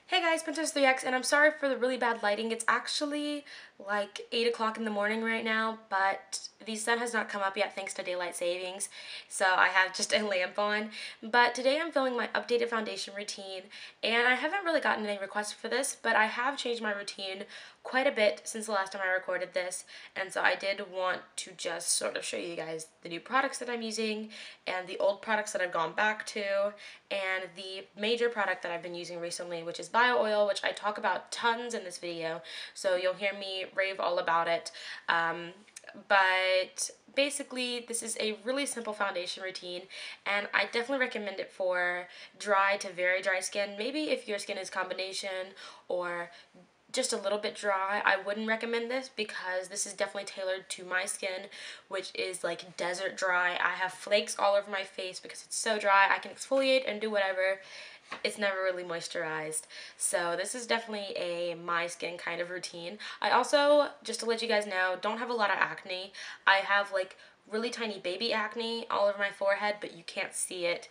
Hey guys, Princess3X, and I'm sorry for the really bad lighting. It's actually like 8 o'clock in the morning right now, but the sun has not come up yet thanks to daylight savings, so I have just a lamp on. But today I'm filming my updated foundation routine, and I haven't really gotten any requests for this, but I have changed my routine quite a bit since the last time I recorded this, and so I did want to just sort of show you guys the new products that I'm using, and the old products that I've gone back to, and the major product that I've been using recently, which is bio oil, which I talk about tons in this video, so you'll hear me rave all about it. But basically, this is a really simple foundation routine, and I definitely recommend it for dry to very dry skin. Maybe if your skin is combination or just a little bit dry, I wouldn't recommend this because this is definitely tailored to my skin, which is like desert dry. I have flakes all over my face because it's so dry. I can exfoliate and do whatever. It's never really moisturized. So this is definitely a my skin kind of routine. I also, just to let you guys know, don't have a lot of acne. I have like really tiny baby acne all over my forehead, but you can't see it.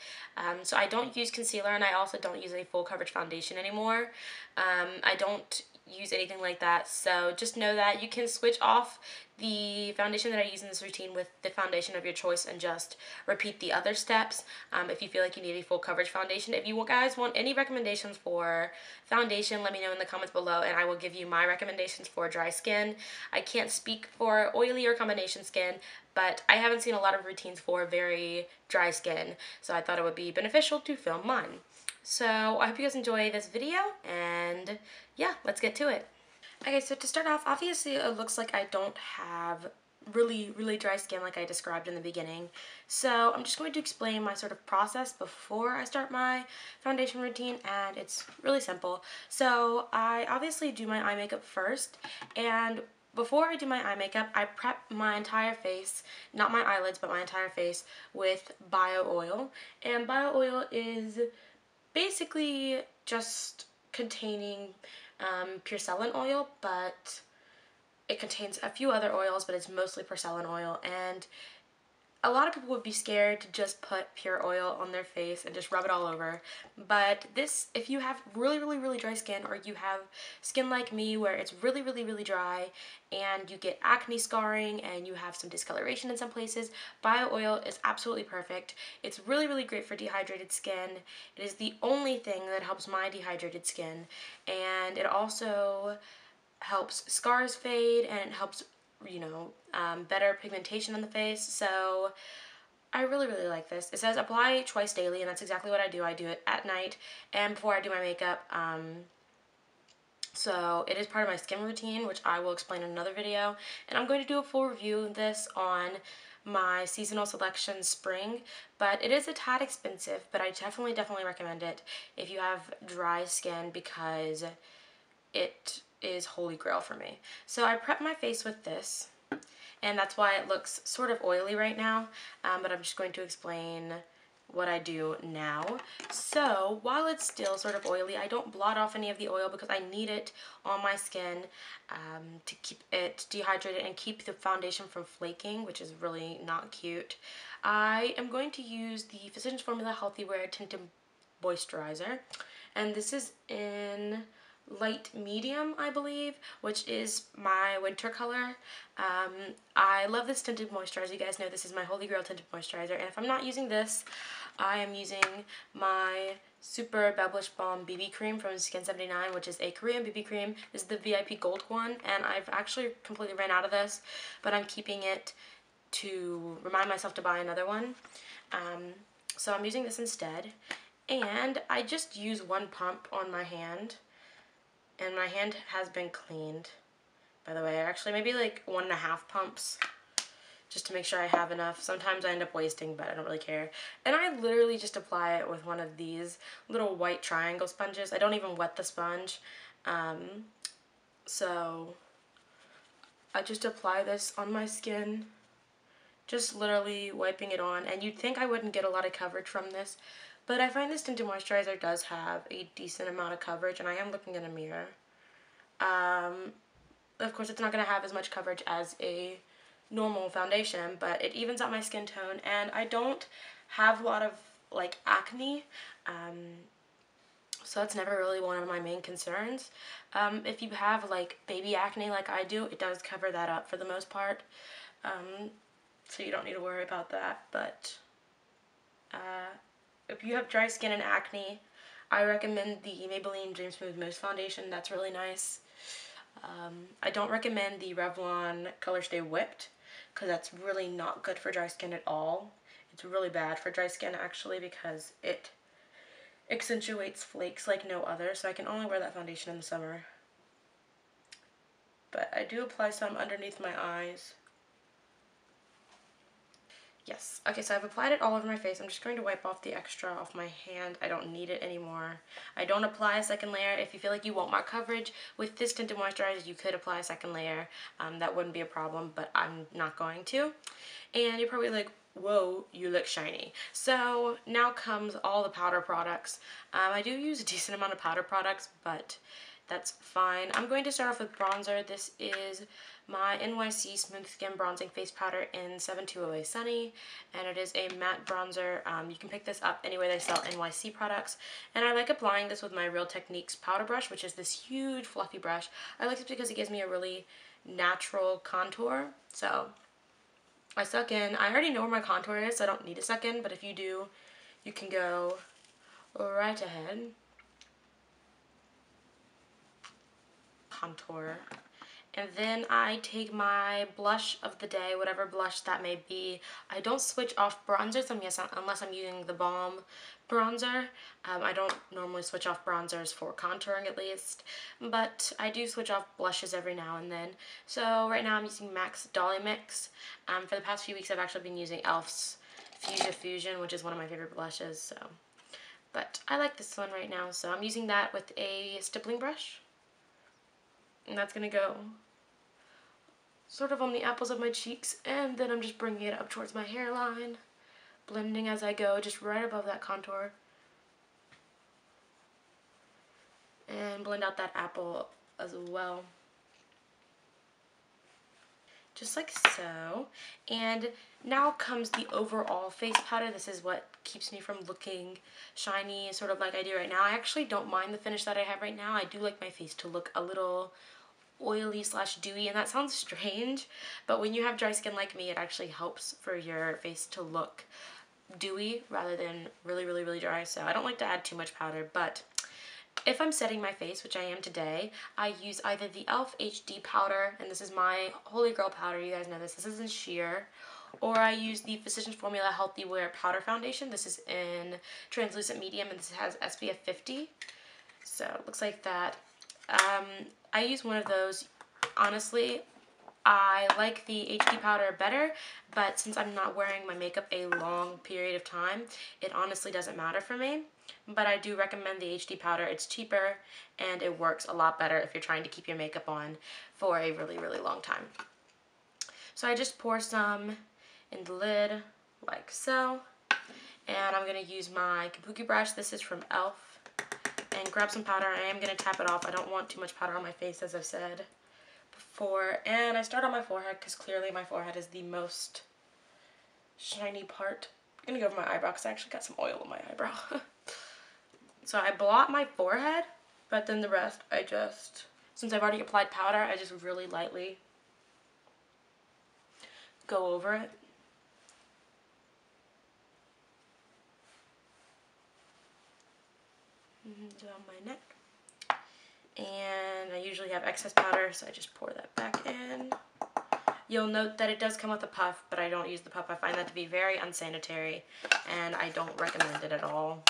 So I don't use concealer, and I also don't use a full coverage foundation anymore. I don't use anything like that, so just know that you can switch off the foundation that I use in this routine with the foundation of your choice and just repeat the other steps if you feel like you need a full coverage foundation. If you guys want any recommendations for foundation, let me know in the comments below and I will give you my recommendations for dry skin. I can't speak for oily or combination skin, but I haven't seen a lot of routines for very dry skin, so I thought it would be beneficial to film mine. So I hope you guys enjoy this video, and yeah, let's get to it. Okay, so to start off, obviously it looks like I don't have really dry skin like I described in the beginning. So I'm just going to explain my sort of process before I start my foundation routine, and it's really simple. So I obviously do my eye makeup first, and before I do my eye makeup, I prep my entire face, not my eyelids, but my entire face, with bio oil. And bio oil is basically just containing pure oil, but it contains a few other oils, but it's mostly porcelain oil. And a lot of people would be scared to just put pure oil on their face and just rub it all over. But this, if you have really dry skin, or you have skin like me where it's really dry and you get acne scarring and you have some discoloration in some places, bio oil is absolutely perfect. It's really great for dehydrated skin. It is the only thing that helps my dehydrated skin, and it also helps scars fade, and it helps, better pigmentation on the face. So I really like this. It says apply twice daily, and that's exactly what I do. I do it at night and before I do my makeup. So it is part of my skin routine, which I will explain in another video. And I'm going to do a full review of this on my seasonal selection spring, but it is a tad expensive, but I definitely recommend it if you have dry skin, because it is holy grail for me. So I prep my face with this, and that's why it looks sort of oily right now, but I'm just going to explain what I do now. So while it's still sort of oily, I don't blot off any of the oil because I need it on my skin to keep it dehydrated and keep the foundation from flaking, which is really not cute. I am going to use the Physicians Formula Healthy Wear Tinted Moisturizer, and this is in light medium, I believe, which is my winter color. I love this tinted moisturizer. You guys know this is my holy grail tinted moisturizer, and if I'm not using this, I am using my Super Beblish Balm BB cream from Skin 79, which is a Korean BB cream. This is the VIP gold one, and I've actually completely ran out of this, but I'm keeping it to remind myself to buy another one. So I'm using this instead, and I just use one pump on my hand, and my hand has been cleaned, by the way. Actually, maybe like 1.5 pumps, just to make sure I have enough. Sometimes I end up wasting, but I don't really care. And I literally just apply it with one of these little white triangle sponges. I don't even wet the sponge. So I just apply this on my skin, just literally wiping it on. And you'd think I wouldn't get a lot of coverage from this, but I find this tinted moisturizer does have a decent amount of coverage, and I am looking in a mirror. Of course, it's not going to have as much coverage as a normal foundation, but it evens out my skin tone, and I don't have a lot of like acne, So that's never really one of my main concerns. If you have like baby acne like I do, it does cover that up for the most part. So you don't need to worry about that. But if you have dry skin and acne, I recommend the Maybelline Dream Smooth Mousse Foundation. That's really nice. I don't recommend the Revlon Color Stay Whipped because that's really not good for dry skin at all. It's really bad for dry skin actually because it accentuates flakes like no other, so I can only wear that foundation in the summer. But I do apply some underneath my eyes. Yes. Okay, so I've applied it all over my face. I'm just going to wipe off the extra off my hand. I don't need it anymore. I don't apply a second layer. If you feel like you want more coverage with this tinted moisturizer, you could apply a second layer. That wouldn't be a problem, but I'm not going to. And you're probably like, whoa, you look shiny. So now comes all the powder products. I do use a decent amount of powder products, but that's fine. I'm going to start off with bronzer. This is my NYC Smooth Skin Bronzing Face Powder in 7208 Sunny, and it is a matte bronzer. You can pick this up anywhere they sell NYC products, and I like applying this with my Real Techniques powder brush, which is this huge fluffy brush. I like it because it gives me a really natural contour. So I suck in. I already know where my contour is, so I don't need to suck in, but if you do, you can go right ahead. Contour. And then I take my blush of the day, whatever blush that may be. I don't switch off bronzers unless I'm using the Balm bronzer. I don't normally switch off bronzers for contouring at least, but I do switch off blushes every now and then. So right now I'm using MAC's Dolly Mix. For the past few weeks I've actually been using e.l.f.'s Fusion, which is one of my favorite blushes. So, but I like this one right now, so I'm using that with a stippling brush. And that's going to go sort of on the apples of my cheeks, and then I'm just bringing it up towards my hairline, blending as I go, just right above that contour. And blend out that apple as well. Just like so. And now comes the overall face powder. This is what keeps me from looking shiny, sort of like I do right now. I actually don't mind the finish that I have right now. I do like my face to look a little oily / dewy, and that sounds strange, but when you have dry skin like me, it actually helps for your face to look dewy rather than really dry. So I don't like to add too much powder, but if I'm setting my face, which I am today, I use either the e.l.f. HD powder, and this is my holy grail powder, you guys know this is in sheer, or I use the Physicians Formula Healthy Wear Powder Foundation. This is in translucent medium, and this has SPF 50, so it looks like that. I use one of those. Honestly, I like the HD powder better, but since I'm not wearing my makeup a long period of time, it honestly doesn't matter for me. But I do recommend the HD powder. It's cheaper, and it works a lot better if you're trying to keep your makeup on for a really long time. So I just pour some in the lid, like so. And I'm going to use my kabuki brush. This is from e.l.f. And grab some powder. I am going to tap it off. I don't want too much powder on my face, as I've said before. And I start on my forehead because clearly my forehead is the most shiny part. I'm going to go over my eyebrow because I actually got some oil on my eyebrow. So I blot my forehead, but then the rest I just, since I've already applied powder, I just really lightly go over it. Down my neck. And I usually have excess powder, so I just pour that back in. You'll note that it does come with a puff, but I don't use the puff. I find that to be very unsanitary, and I don't recommend it at all.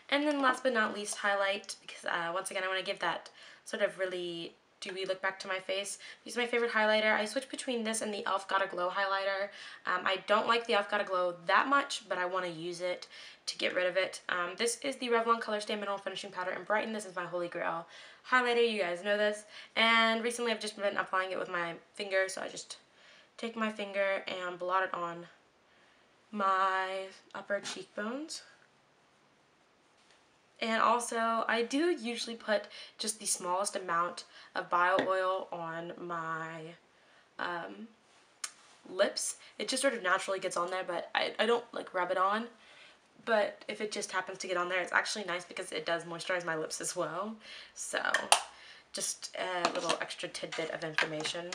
And then last but not least, highlight, because once again I want to give that sort of really dewy look back to my face. Use my favorite highlighter. I switch between this and the e.l.f. Gotta Glow highlighter. I don't like the e.l.f. Gotta Glow that much, but I want to use it to get rid of it. This is the Revlon Color Stay Mineral Finishing Powder in Brighten. This is my holy grail highlighter. You guys know this. And recently I've just been applying it with my finger, so I just take my finger and blot it on my upper cheekbones. And also, I do usually put just the smallest amount of bio oil on my lips. It just sort of naturally gets on there, but I don't like rub it on. but if it just happens to get on there, it's actually nice because it does moisturize my lips as well. So just a little extra tidbit of information.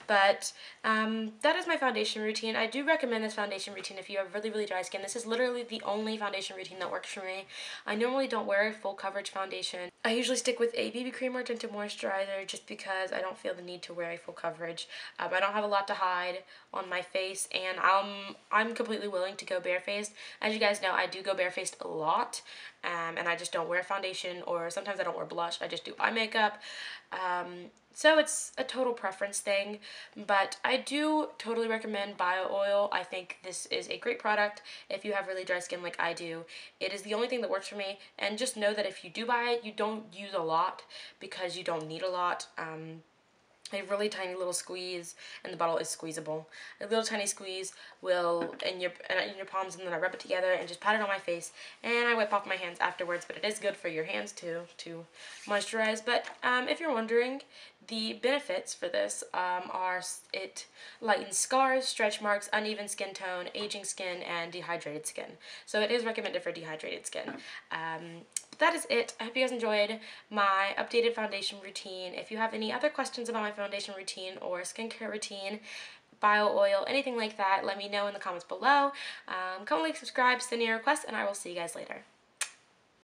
But that is my foundation routine. I do recommend this foundation routine if you have really, really dry skin. This is literally the only foundation routine that works for me. I normally don't wear a full coverage foundation. I usually stick with a BB cream or tinted moisturizer just because I don't feel the need to wear a full coverage. I don't have a lot to hide on my face, and I'm completely willing to go barefaced. As you guys know, I do go barefaced a lot, and I just don't wear foundation, or sometimes I don't wear blush. I just do eye makeup. So it's a total preference thing, but I do totally recommend Bio Oil. I think this is a great product if you have really dry skin like I do. It is the only thing that works for me, and just know that if you do buy it, you don't use a lot because you don't need a lot. A really tiny little squeeze, and the bottle is squeezable. A little tiny squeeze will in your palms, and then I rub it together and just pat it on my face, and I wipe off my hands afterwards. But it is good for your hands too, to moisturize. But if you're wondering, the benefits for this are it lightens scars, stretch marks, uneven skin tone, aging skin, and dehydrated skin. So it is recommended for dehydrated skin. That is it. I hope you guys enjoyed my updated foundation routine. If you have any other questions about my foundation routine or skincare routine, bio oil, anything like that, let me know in the comments below. Comment, like, subscribe, send me a request, and I will see you guys later.